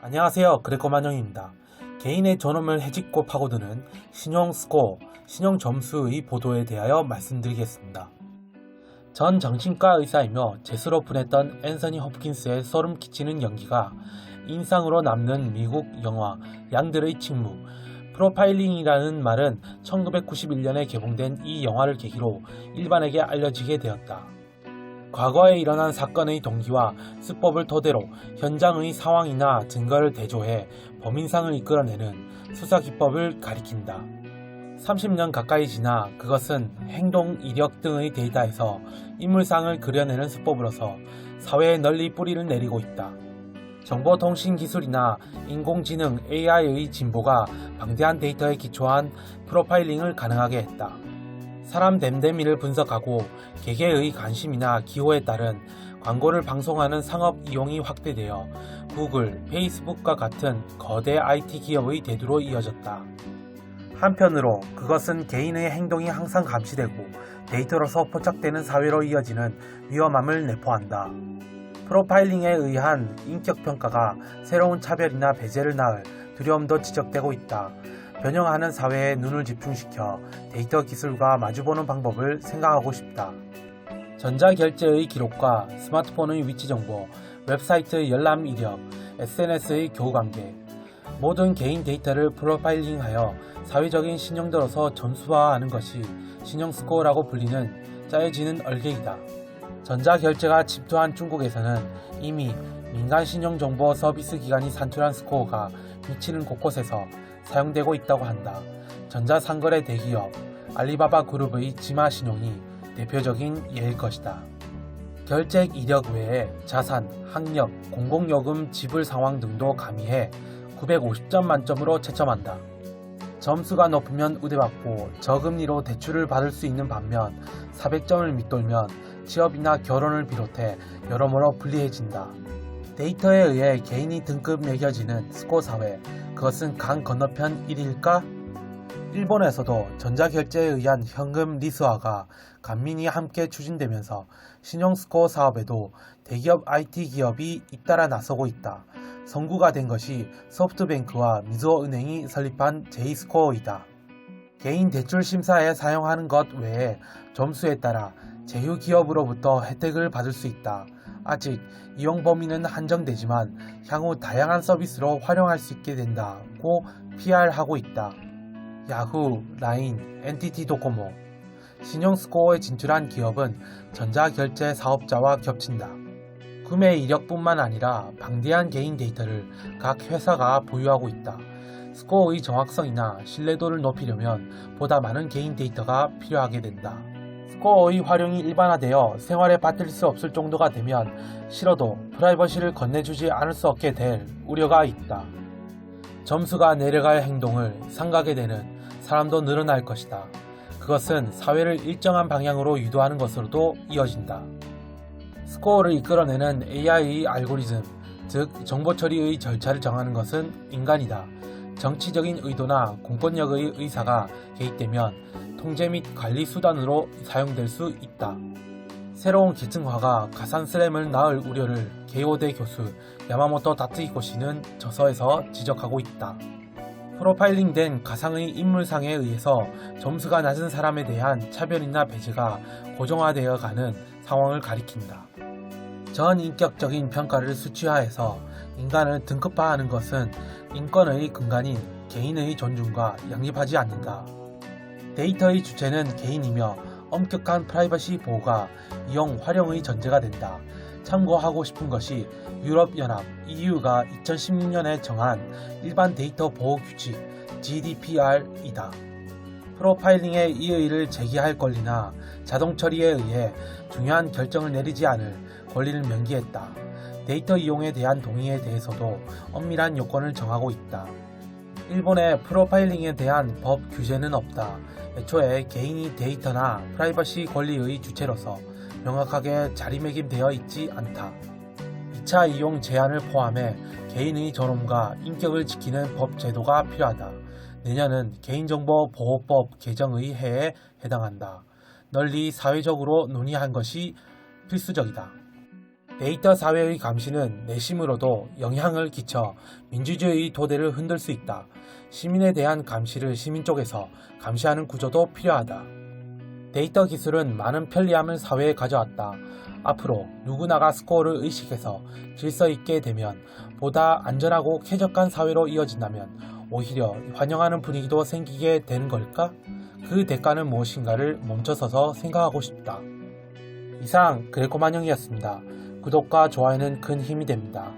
안녕하세요. 그래커만영입니다. 개인의 존엄을 헤집고 파고드는 신용 스코어, 신용 점수의 보도에 대하여 말씀드리겠습니다. 전 정신과 의사이며 재수로 분했던 앤서니 홉킨스의 소름 끼치는 연기가 인상으로 남는 미국 영화 양들의 침묵, 프로파일링이라는 말은 1991년에 개봉된 이 영화를 계기로 일반에게 알려지게 되었다. 과거에 일어난 사건의 동기와 수법을 토대로 현장의 상황이나 증거를 대조해 범인상을 이끌어내는 수사 기법을 가리킨다. 30년 가까이 지나 그것은 행동, 이력 등의 데이터에서 인물상을 그려내는 수법으로서 사회에 널리 뿌리를 내리고 있다. 정보통신기술이나 인공지능 AI의 진보가 방대한 데이터에 기초한 프로파일링을 가능하게 했다. 사람 됨됨이를 분석하고 개개의 관심이나 기호에 따른 광고를 방송하는 상업 이용이 확대되어 구글, 페이스북과 같은 거대 IT 기업의 대두로 이어졌다. 한편으로 그것은 개인의 행동이 항상 감시되고 데이터로서 포착되는 사회로 이어지는 위험함을 내포한다. 프로파일링에 의한 인격평가가 새로운 차별이나 배제를 낳을 두려움도 지적되고 있다. 변형하는 사회에 눈을 집중시켜 데이터 기술과 마주보는 방법을 생각하고 싶다. 전자결제의 기록과 스마트폰의 위치정보, 웹사이트 열람 이력, SNS의 교우관계, 모든 개인 데이터를 프로파일링하여 사회적인 신용도로서 점수화하는 것이 신용스코어라고 불리는 짜여지는 얼개이다. 전자결제가 집도한 중국에서는 이미 민간 신용정보 서비스 기관이 산출한 스코어가 미치는 곳곳에서 사용되고 있다고 한다. 전자상거래 대기업 알리바바 그룹의 지마신용이 대표적인 예일 것이다. 결제 이력 외에 자산, 학력, 공공요금 지불 상황 등도 가미해 950점 만점으로 채점한다. 점수가 높으면 우대받고 저금리로 대출을 받을 수 있는 반면 400점을 밑돌면 취업이나 결혼을 비롯해 여러모로 불리해진다. 데이터에 의해 개인이 등급 매겨지는 스코어 사회, 그것은 강 건너편 일일까? 일본에서도 전자결제에 의한 현금 리스화가 간민이 함께 추진되면서 신용스코어 사업에도 대기업 IT 기업이 잇따라 나서고 있다. 선구가 된 것이 소프트뱅크와 미즈호은행이 설립한 J스코어이다. 개인 대출 심사에 사용하는 것 외에 점수에 따라 제휴 기업으로부터 혜택을 받을 수 있다. 아직 이용 범위는 한정되지만 향후 다양한 서비스로 활용할 수 있게 된다고 PR하고 있다. 야후, 라인, NTT 도코모. 신용스코어에 진출한 기업은 전자결제 사업자와 겹친다. 구매 이력뿐만 아니라 방대한 개인 데이터를 각 회사가 보유하고 있다. 스코어의 정확성이나 신뢰도를 높이려면 보다 많은 개인 데이터가 필요하게 된다. 스코어의 활용이 일반화되어 생활에 받들 수 없을 정도가 되면 싫어도 프라이버시를 건네주지 않을 수 없게 될 우려가 있다. 점수가 내려갈 행동을 삼가게 되는 사람도 늘어날 것이다. 그것은 사회를 일정한 방향으로 유도하는 것으로도 이어진다. 스코어를 이끌어내는 AI의 알고리즘, 즉 정보 처리의 절차를 정하는 것은 인간이다. 정치적인 의도나 공권력의 의사가 개입되면 통제 및 관리 수단으로 사용될 수 있다. 새로운 계층화가 가상 슬램을 낳을 우려를 게이오대 교수 야마모토 다트히코시는 저서에서 지적하고 있다. 프로파일링된 가상의 인물상에 의해서 점수가 낮은 사람에 대한 차별이나 배제가 고정화되어 가는 상황을 가리킨다. 전인격적인 평가를 수치화해서 인간을 등급화하는 것은 인권의 근간인 개인의 존중과 양립하지 않는다. 데이터의 주체는 개인이며 엄격한 프라이버시 보호가 이용 활용의 전제가 된다. 참고하고 싶은 것이 유럽연합 EU가 2016년에 정한 일반 데이터 보호 규칙 GDPR이다. 프로파일링의 이의를 제기할 권리나 자동 처리에 의해 중요한 결정을 내리지 않을 권리를 명기했다. 데이터 이용에 대한 동의에 대해서도 엄밀한 요건을 정하고 있다. 일본의 프로파일링에 대한 법 규제는 없다. 애초에 개인이 데이터나 프라이버시 권리의 주체로서 명확하게 자리매김되어 있지 않다. 2차 이용 제한을 포함해 개인의 존엄과 인격을 지키는 법 제도가 필요하다. 내년은 개인정보보호법 개정의 해에 해당한다. 널리 사회적으로 논의한 것이 필수적이다. 데이터 사회의 감시는 내심으로도 영향을 끼쳐 민주주의 토대를 흔들 수 있다. 시민에 대한 감시를 시민 쪽에서 감시하는 구조도 필요하다. 데이터 기술은 많은 편리함을 사회에 가져왔다. 앞으로 누구나가 스코어를 의식해서 질서 있게 되면 보다 안전하고 쾌적한 사회로 이어진다면 오히려 환영하는 분위기도 생기게 되는 걸까? 그 대가는 무엇인가를 멈춰서서 생각하고 싶다. 이상 그레코만영이었습니다. 구독과 좋아요는 큰 힘이 됩니다.